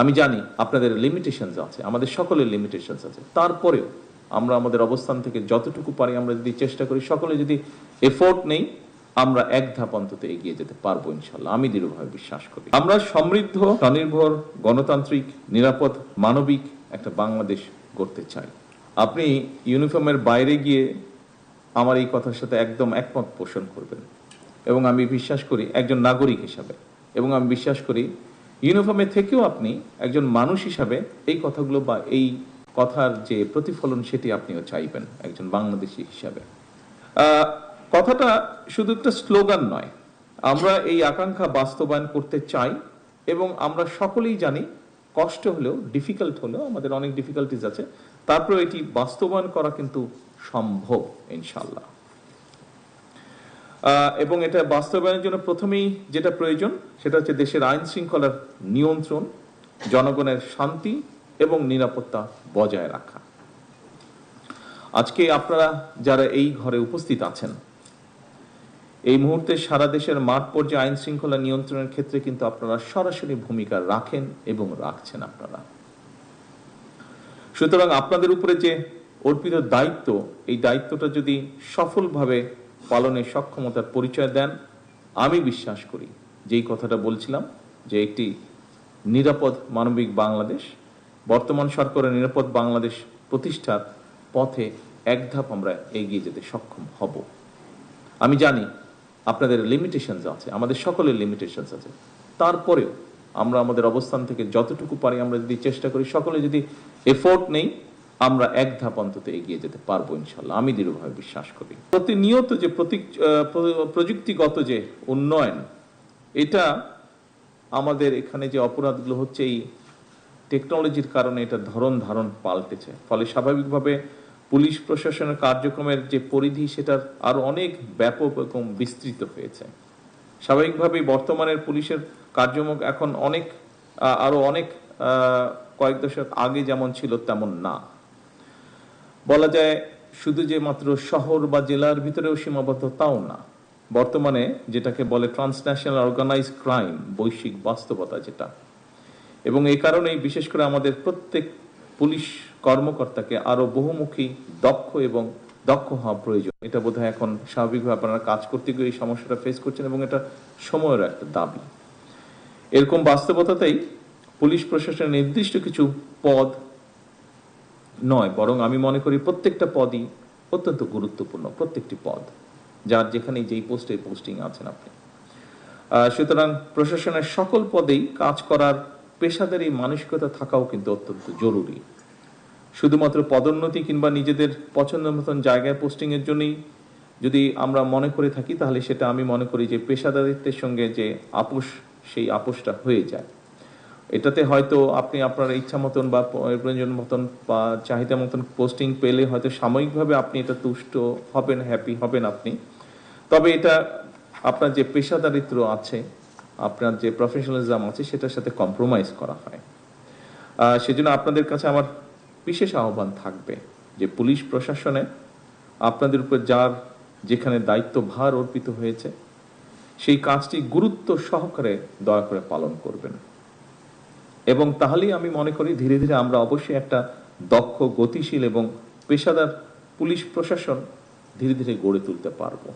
আমি জানি আপনাদের লিমিটেশনস আছে, আমাদের সকলের লিমিটেশনস আছে, তারপরেও আমরা আমাদের অবস্থান থেকে যতটুকু পারি আমরা যদি চেষ্টা করি, সকলে যদি এফোর্ট নেই, আমরা এক ধাপ অন্তত এগিয়ে যেতে পারবো ইনশাল্লাহ। আমি দৃঢ়ভাবে বিশ্বাস করি আমরা সমৃদ্ধ, স্বনির্ভর, গণতান্ত্রিক, নিরাপদ, মানবিক একটা বাংলাদেশ গড়তে চাই। আপনি ইউনিফর্মের বাইরে গিয়ে আমার এই কথার সাথে একদম একমত পোষণ করবেন, এবং আমি বিশ্বাস করি একজন নাগরিক হিসাবে, এবং আমি বিশ্বাস করি ইউনিফর্মে থেকেও আপনি একজন মানুষ হিসাবে এই কথাগুলো বা এই কথার যে প্রতিফলন সেটি আপনিও চাইবেন একজন বাংলাদেশী হিসাবে। কথাটা শুধু একটা স্লোগান নয়, আমরা এই আকাঙ্ক্ষা বাস্তবায়ন করতে চাই, এবং আমরা সকলেই জানি কষ্ট হলেও, ডিফিকাল্ট হলেও, আমাদের অনেক ডিফিকাল্টিজ আছে, তারপরে এটি বাস্তবায়ন করা কিন্তু সম্ভব ইনশাল্লাহ। এবং এটা বাস্তবায়নের জন্য প্রথমেই যেটা প্রয়োজন সেটা হচ্ছে দেশের আইন শৃঙ্খলার নিয়ন্ত্রণ, জনগণের শান্তি এবং নিরাপত্তা বজায় রাখা। আজকে আপনারা যারা এই ঘরে উপস্থিত আছেন, এই মুহূর্তে সারা দেশের মাঠ পর্যায়ে আইন শৃঙ্খলা নিয়ন্ত্রণের ক্ষেত্রে কিন্তু আপনারা সরাসরি ভূমিকা রাখেন এবং রাখছেন আপনারা। সুতরাং আপনাদের উপরে যে অর্পিত দায়িত্ব, এই দায়িত্বটা যদি সফলভাবে পালনের সক্ষমতার পরিচয় দেন, আমি বিশ্বাস করি যেই কথাটা বলছিলাম যে একটি নিরাপদ মানবিক বাংলাদেশ, বর্তমান সরকারের নিরাপদ বাংলাদেশ প্রতিষ্ঠার পথে এক ধাপ আমরা এগিয়ে যেতে সক্ষম হব। আমি জানি আপনাদের লিমিটেশনস আছে, আমাদের সকলের লিমিটেশনস আছে, তারপরেও আমরা আমাদের অবস্থান থেকে যতটুকু পারি আমরা যদি চেষ্টা করি, সকলে যদি এফোর্ট নেই, আমরা এক ধাপ অন্তত এগিয়ে যেতে পারবো ইনশাল্লাহ। আমি দৃঢ়ভাবে বিশ্বাস করি প্রতিনিয়ত যে প্রযুক্তিগত যে উন্নয়ন, এটা আমাদের এখানে যে অপরাধগুলো হচ্ছে এই টেকনোলজির কারণে এটা ধারণ পাল্টেছে, ফলে স্বাভাবিকভাবে পুলিশ প্রশাসনের কার্যক্রমের যে পরিধি সেটার আরো অনেক ব্যাপক এবং বিস্তৃত হয়েছে। স্বাভাবিকভাবেই বর্তমানের পুলিশের কার্যক্রম এখন আরো অনেক কয়েক দশক আগে যেমন ছিল তেমন না। বলা যায় শুধু যে মাত্র শহর বা জেলার ভিতরেও সীমাবদ্ধ তাও না, বর্তমানে যেটাকে বলে ট্রান্সন্যাশনাল অর্গানাইজড ক্রাইম, বৈশ্বিক বাস্তবতা যেটা, এবং এই কারণেই বিশেষ করে আমাদের প্রত্যেক পুলিশ কর্মকর্তাকে আরো বহুমুখী, দক্ষ হওয়া প্রয়োজন। এটা বোধহয় এখন স্বাভাবিকভাবে আপনারা কাজ করতে গিয়ে এই সমস্যাটা ফেস করছেন, এবং এটা সময়ের একটা দাবি। এরকম বাস্তবতাতেই পুলিশ প্রশাসনের নির্দিষ্ট কিছু পদ নয়, বরং আমি মনে করি প্রত্যেকটা পদই অত্যন্ত গুরুত্বপূর্ণ, প্রত্যেকটি পদ, যার যেখানে যেই পোস্টিং আছেন আপনি। সুতরাং প্রশাসনের সকল পদেই কাজ করার পেশাদারী মানসিকতা থাকাও কিন্তু অত্যন্ত জরুরি। শুধুমাত্র পদোন্নতি কিংবা নিজেদের পছন্দ মতন জায়গায় পোস্টিং এর জন্যই যদি আমরা মনে করে থাকি, তাহলে সেটা আমি মনে করি যে পেশাদারিত্বের সঙ্গে যে আপোষ, সেই আপোষটা হয়ে যায়। এটাতে হয়তো আপনি আপনার ইচ্ছা মতন বা প্রয়োজন মতন বা চাহিদা মতন পোস্টিং পেলে হয়তো সাময়িকভাবে আপনি এটা তুষ্ট হবেন, হ্যাপি হবেন আপনি, তবে এটা আপনার যে পেশাদারিত্ব আছে, আপনার যে প্রফেশনালিজম আছে, সেটার সাথে কম্প্রোমাইজ করা হয়। সেজন্য আপনাদের কাছে আমার বিশেষ আহ্বান থাকবে যে পুলিশ প্রশাসনে আপনাদের উপর যার যেখানে দায়িত্ব ভার অর্পিত হয়েছে, সেই কাজটি গুরুত্ব সহকারে দয়া করে পালন করবেন, এবং তাহলেই আমি মনে করি ধীরে ধীরে আমরা অবশ্যই একটা দক্ষ, গতিশীল এবং পেশাদার পুলিশ প্রশাসন ধীরে ধীরে গড়ে তুলতে পারবো।